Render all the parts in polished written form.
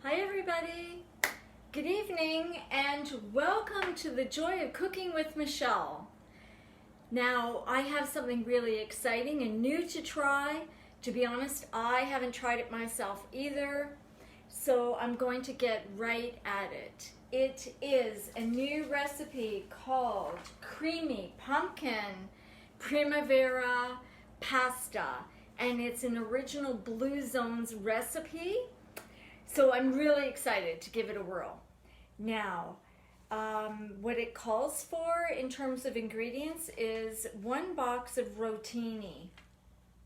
Hi everybody, good evening and welcome to the Joy of Cooking with Michelle. Now I have something really exciting and new to try. To be honest, I haven't tried it myself either, so I'm going to get right at it. It is a new recipe called Creamy Pumpkin Primavera Pasta, and it's an original Blue Zones recipe. So I'm really excited to give it a whirl. Now, what it calls for in terms of ingredients is 1 box of rotini.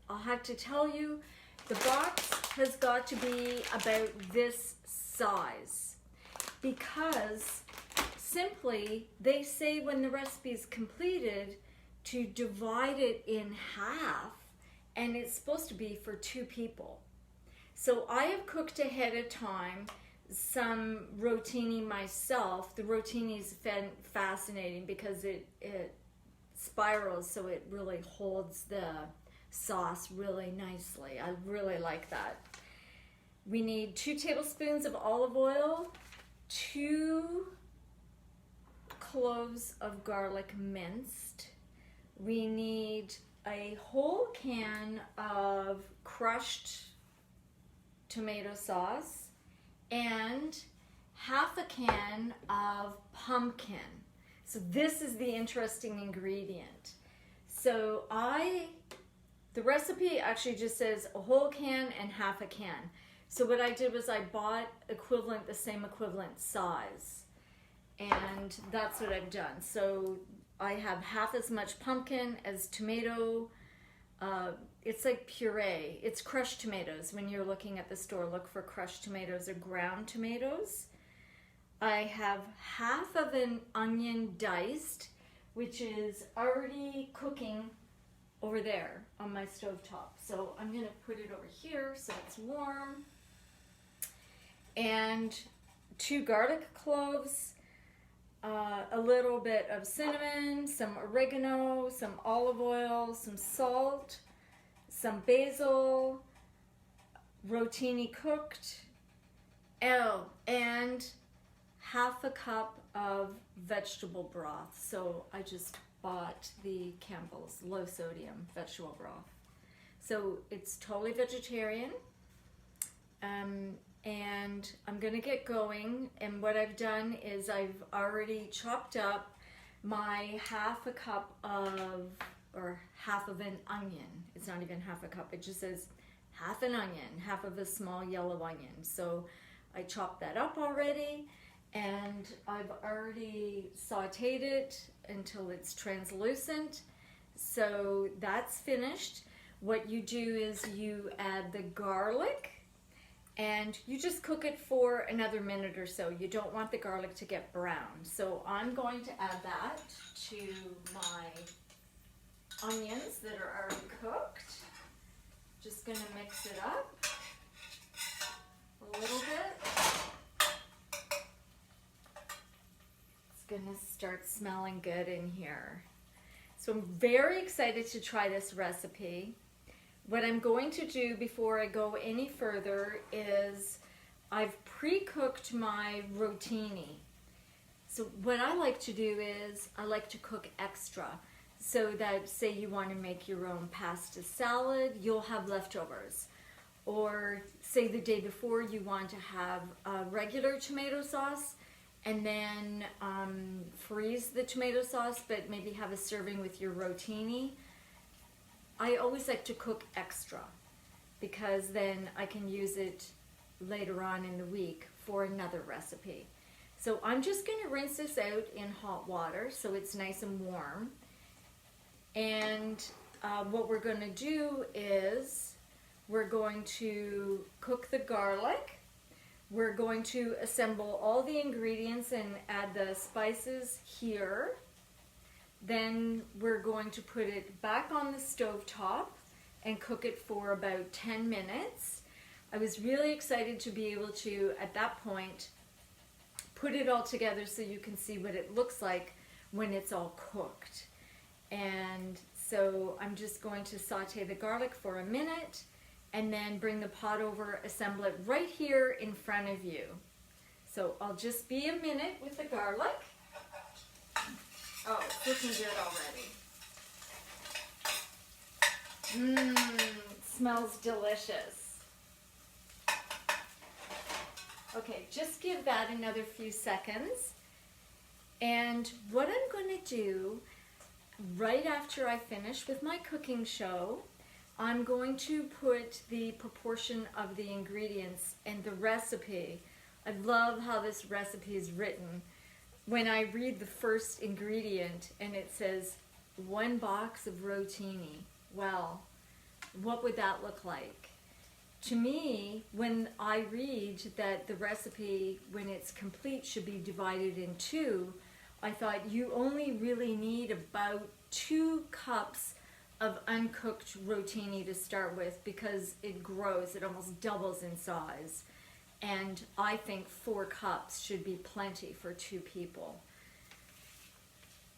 I'll have to tell you, the box has got to be about this size because simply they say when the recipe is completed to divide it in half, and it's supposed to be for 2 people. So I have cooked ahead of time some rotini myself. The rotini is fascinating because it spirals, so it really holds the sauce really nicely. I really like that. We need 2 tablespoons of olive oil, 2 cloves of garlic minced. We need a whole can of crushed tomato sauce and half a can of pumpkin. So this is the interesting ingredient. So the recipe actually just says a whole can and half a can. So what I did was I bought the same equivalent size, and that's what I've done. So I have half as much pumpkin as tomato. It's like puree. It's crushed tomatoes. When you're looking at the store, look for crushed tomatoes or ground tomatoes. I have half of an onion diced, which is already cooking over there on my stovetop. So I'm going to put it over here so it's warm. And 2 garlic cloves, a little bit of cinnamon, some oregano, some olive oil, some salt, some basil, rotini cooked, and half a cup of vegetable broth. So I just bought the Campbell's low sodium vegetable broth. So it's totally vegetarian. And I'm gonna get going, and what I've done is I've already chopped up my half of an onion. It's not even half a cup, it just says half an onion, half of a small yellow onion. So I chopped that up already, and I've already sauteed it until it's translucent. So that's finished. What you do is you add the garlic, and you just cook it for another minute or so. You don't want the garlic to get brown. So I'm going to add that to my onions that are already cooked. Just gonna mix it up a little bit. It's gonna start smelling good in here. So I'm very excited to try this recipe. What I'm going to do before I go any further is I've pre-cooked my rotini. So what I like to do is I like to cook extra, so that say you want to make your own pasta salad, you'll have leftovers. Or say the day before you want to have a regular tomato sauce and then freeze the tomato sauce, but maybe have a serving with your rotini. I always like to cook extra because then I can use it later on in the week for another recipe. So I'm just going to rinse this out in hot water so it's nice and warm. And what we're going to do is we're going to cook the garlic. We're going to assemble all the ingredients and add the spices here. Then we're going to put it back on the stovetop and cook it for about 10 minutes. I was really excited to be able to, at that point, put it all together so you can see what it looks like when it's all cooked. And so I'm just going to saute the garlic for a minute, and then bring the pot over, assemble it right here in front of you. So I'll just be a minute with the garlic. Oh, it's looking good already. It smells delicious. Okay, just give that another few seconds. And what I'm going to do right after I finish with my cooking show, I'm going to put the proportion of the ingredients and the recipe. I love how this recipe is written. When I read the first ingredient and it says 1 box of rotini, well, what would that look like? To me, when I read that the recipe, when it's complete, should be divided in 2, I thought you only really need about 2 cups of uncooked rotini to start with, because it grows, it almost doubles in size. And I think 4 cups should be plenty for 2 people.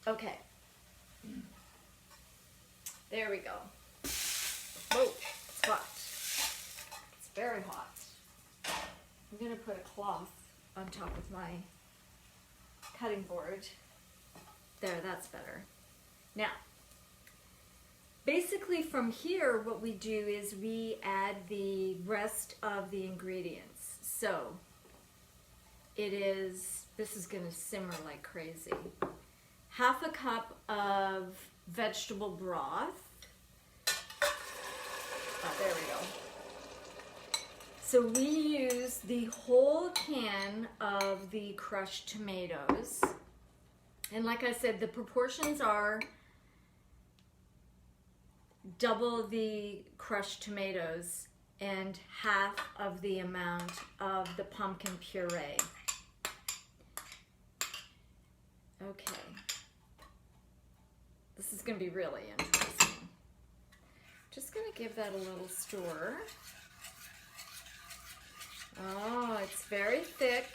Okay. There we go. Whoa, it's hot. It's very hot. I'm going to put a cloth on top of my cutting board. There, that's better. Now, basically from here, what we do is we add the rest of the ingredients. So, this is going to simmer like crazy. 1/2 cup of vegetable broth. There we go. So we use the whole can of the crushed tomatoes. And like I said, the proportions are double the crushed tomatoes and 1/2 of the amount of the pumpkin puree. Okay. This is going to be really interesting. Just going to give that a little stir. Oh, it's very thick.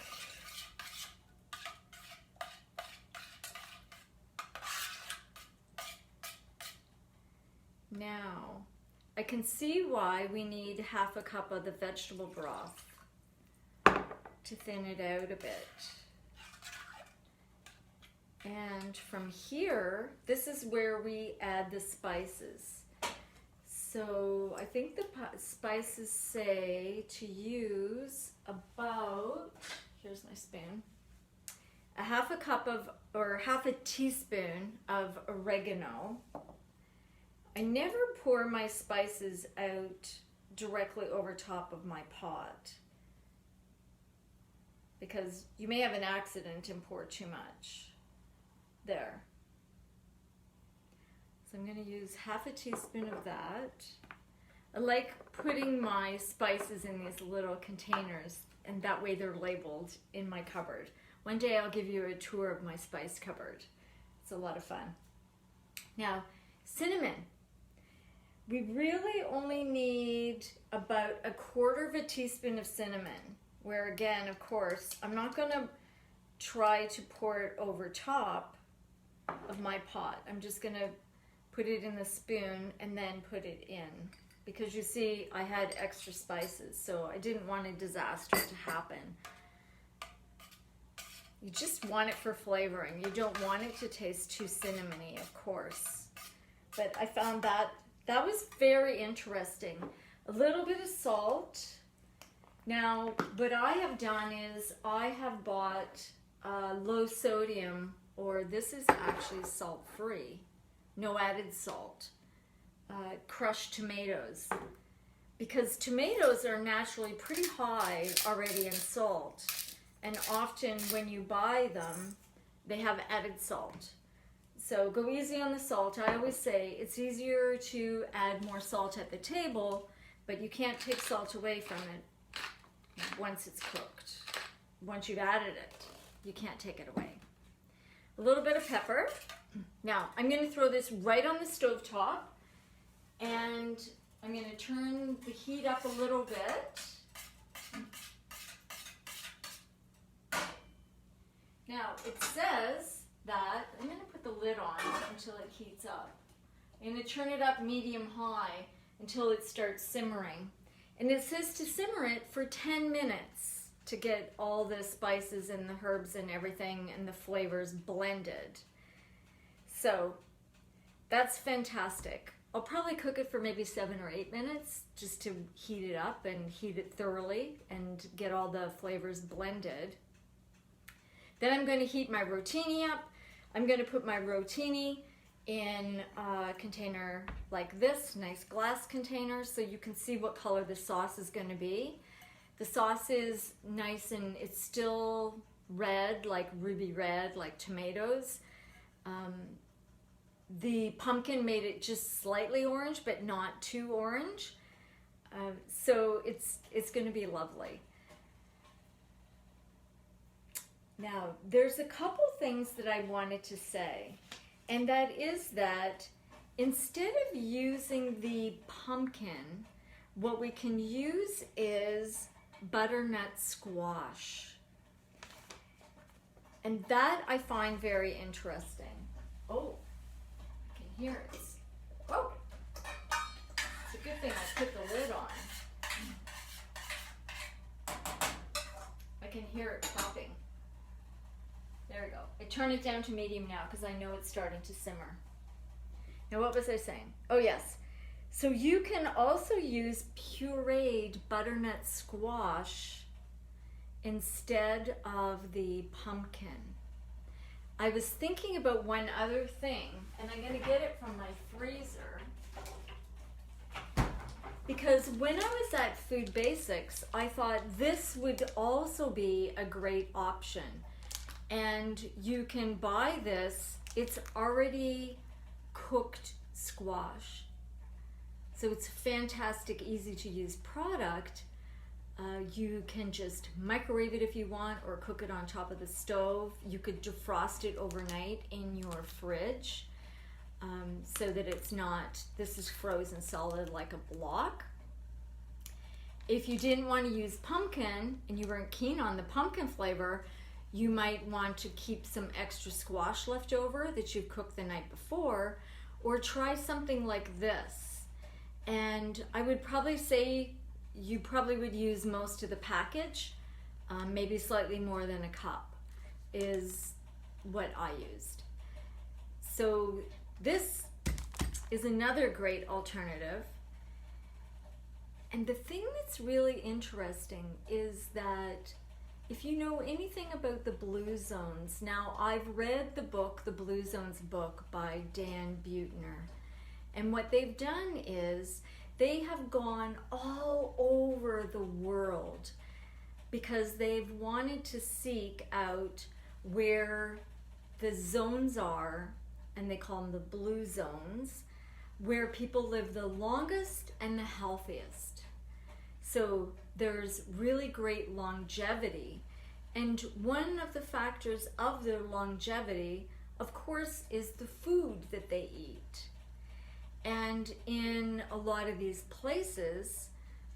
Now, I can see why we need 1/2 cup of the vegetable broth to thin it out a bit. And from here, this is where we add the spices. So I think the spices say to use about, here's my spoon, 1/2 cup of, or 1/2 teaspoon of oregano. I never pour my spices out directly over top of my pot, because you may have an accident and pour too much. There. So I'm going to use 1/2 teaspoon of that. I like putting my spices in these little containers, and that way they're labeled in my cupboard. One day I'll give you a tour of my spice cupboard. It's a lot of fun. Now, cinnamon. We really only need about 1/4 teaspoon of cinnamon, where again, of course, I'm not going to try to pour it over top of my pot. I'm just going to put it in the spoon and then put it in, because you see I had extra spices, so I didn't want a disaster to happen. You just want it for flavoring. You don't want it to taste too cinnamony, of course. But I found that was very interesting. A little bit of salt. Now, what I have done is I have bought low sodium, or this is actually salt-free, no added salt, crushed tomatoes. Because tomatoes are naturally pretty high already in salt, and often when you buy them, they have added salt. So go easy on the salt. I always say it's easier to add more salt at the table, but you can't take salt away from it once it's cooked. Once you've added it, you can't take it away. A little bit of pepper. Now, I'm going to throw this right on the stovetop, and I'm going to turn the heat up a little bit. Now, it says that, I'm going to put the lid on until it heats up. I'm going to turn it up medium-high until it starts simmering. And it says to simmer it for 10 minutes to get all the spices and the herbs and everything and the flavors blended. So that's fantastic. I'll probably cook it for maybe 7 or 8 minutes just to heat it up and heat it thoroughly and get all the flavors blended. Then I'm going to heat my rotini up. I'm going to put my rotini in a container like this, nice glass container, so you can see what color the sauce is going to be. The sauce is nice and it's still red, like ruby red, like tomatoes. The pumpkin made it just slightly orange, but not too orange. So it's going to be lovely. Now, there's a couple things that I wanted to say, and that is that instead of using the pumpkin, what we can use is butternut squash. And that I find very interesting. Oh, I can hear it. Oh, it's a good thing I put the lid on. I can hear it popping. There we go. I turn it down to medium now because I know it's starting to simmer. Now, what was I saying? Oh, yes. So you can also use pureed butternut squash instead of the pumpkin. I was thinking about one other thing, and I'm going to get it from my freezer. Because when I was at Food Basics, I thought this would also be a great option. And you can buy this, it's already cooked squash. So it's a fantastic, easy to use product. You can just microwave it if you want or cook it on top of the stove. You could defrost it overnight in your fridge so that it's not, this is frozen solid like a block. If you didn't want to use pumpkin and you weren't keen on the pumpkin flavor, you might want to keep some extra squash left over that you've cooked the night before, or try something like this. And I would probably say you probably would use most of the package, maybe slightly more than a cup is what I used. So this is another great alternative. And the thing that's really interesting is that if you know anything about the Blue Zones, now I've read the book, the Blue Zones book by Dan Buettner. And what they've done is they have gone all over the world because they've wanted to seek out where the zones are, and they call them the Blue Zones, where people live the longest and the healthiest. So there's really great longevity. And one of the factors of their longevity, of course, is the food that they eat. And in a lot of these places,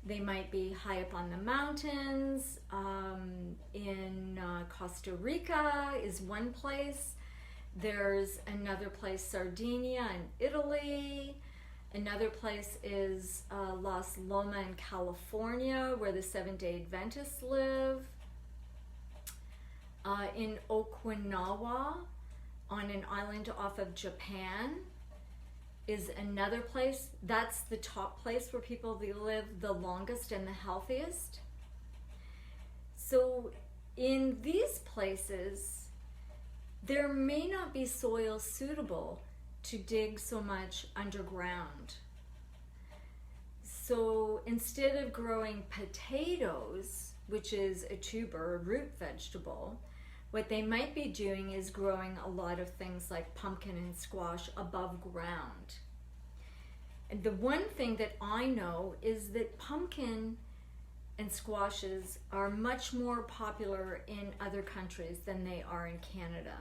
they might be high up on the mountains. In Costa Rica is one place. There's another place, Sardinia in Italy. Another place is Las Loma in California, where the Seventh-day Adventists live. In Okinawa, on an island off of Japan, is another place. That's the top place where people live the longest and the healthiest. So in these places, there may not be soil suitable to dig so much underground. So instead of growing potatoes, which is a tuber, a root vegetable, what they might be doing is growing a lot of things like pumpkin and squash above ground. And the one thing that I know is that pumpkin and squashes are much more popular in other countries than they are in Canada.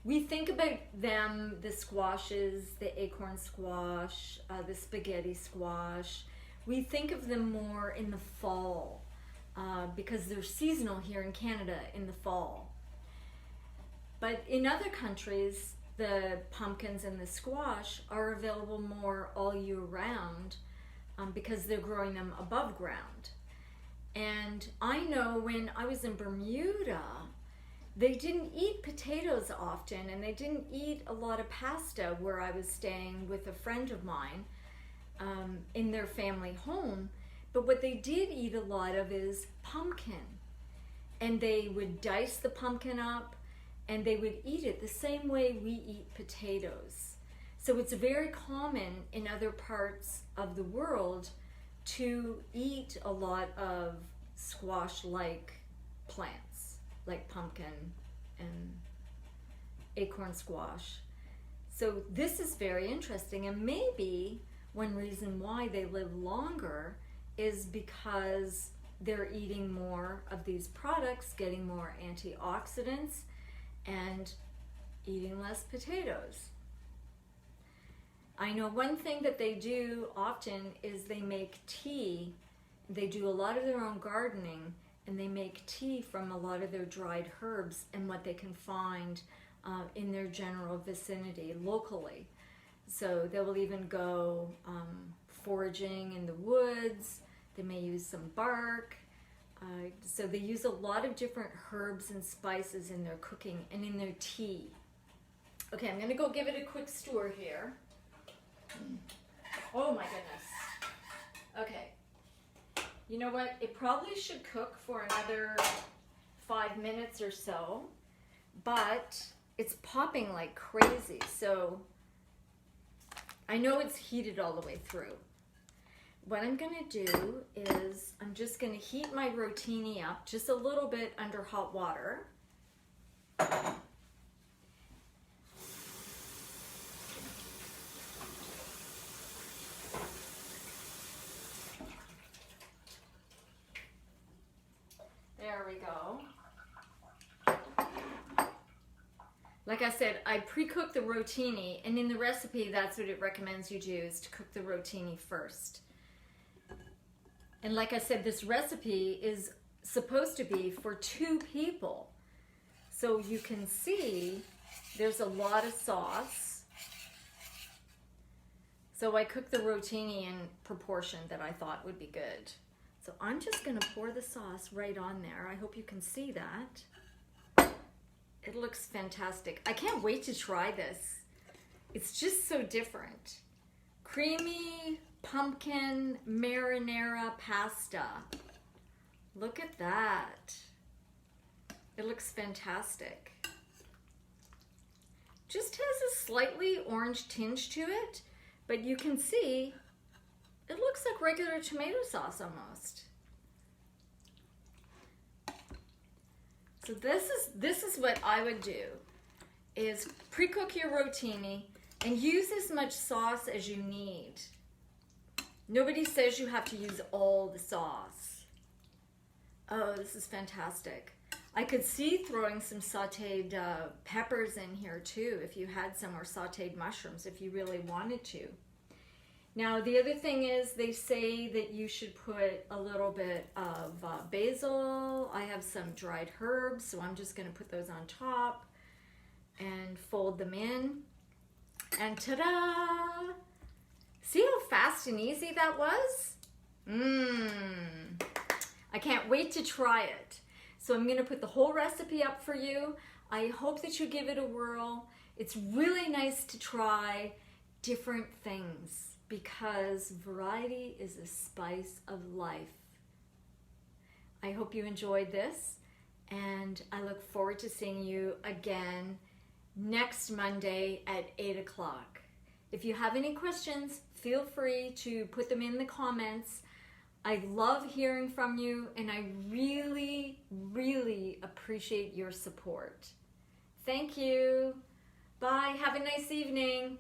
We think about them, the squashes, the acorn squash, the spaghetti squash. We think of them more in the fall because they're seasonal here in Canada in the fall. But in other countries, the pumpkins and the squash are available more all year round because they're growing them above ground. And I know when I was in Bermuda, they didn't eat potatoes often, and they didn't eat a lot of pasta where I was staying with a friend of mine in their family home. But what they did eat a lot of is pumpkin. And they would dice the pumpkin up, and they would eat it the same way we eat potatoes. So it's very common in other parts of the world to eat a lot of squash-like plants, like pumpkin and acorn squash. So this is very interesting, and maybe one reason why they live longer is because they're eating more of these products, getting more antioxidants, and eating less potatoes. I know one thing that they do often is they make tea. They do a lot of their own gardening, and they make tea from a lot of their dried herbs and what they can find in their general vicinity locally. So they will even go foraging in the woods. They may use some bark. So they use a lot of different herbs and spices in their cooking and in their tea. Okay, I'm gonna go give it a quick stir here. Oh my goodness. Okay. You know what? It probably should cook for another 5 minutes or so, but it's popping like crazy. So I know it's heated all the way through. What I'm gonna do is I'm just gonna heat my rotini up just a little bit under hot water. There we go. Like I said, I pre-cooked the rotini, and in the recipe, that's what it recommends you do, is to cook the rotini first. And like I said, this recipe is supposed to be for 2 people. So you can see there's a lot of sauce. So I cooked the rotini in proportion that I thought would be good. So I'm just gonna pour the sauce right on there. I hope you can see that. It looks fantastic. I can't wait to try this. It's just so different. Creamy pumpkin marinara pasta. Look at that. It looks fantastic. Just has a slightly orange tinge to it, but you can see it looks like regular tomato sauce almost. So this is what I would do, is pre-cook your rotini and use as much sauce as you need. Nobody says you have to use all the sauce. Oh, this is fantastic. I could see throwing some sauteed peppers in here too, if you had some, or sauteed mushrooms if you really wanted to. Now, the other thing is they say that you should put a little bit of basil. I have some dried herbs, so I'm just gonna put those on top and fold them in. And ta-da! See how fast and easy that was? I can't wait to try it. So I'm gonna put the whole recipe up for you. I hope that you give it a whirl. It's really nice to try different things, because variety is the spice of life. I hope you enjoyed this, and I look forward to seeing you again next Monday at 8 o'clock. If you have any questions, feel free to put them in the comments. I love hearing from you, and I really, really appreciate your support. Thank you. Bye. Have a nice evening.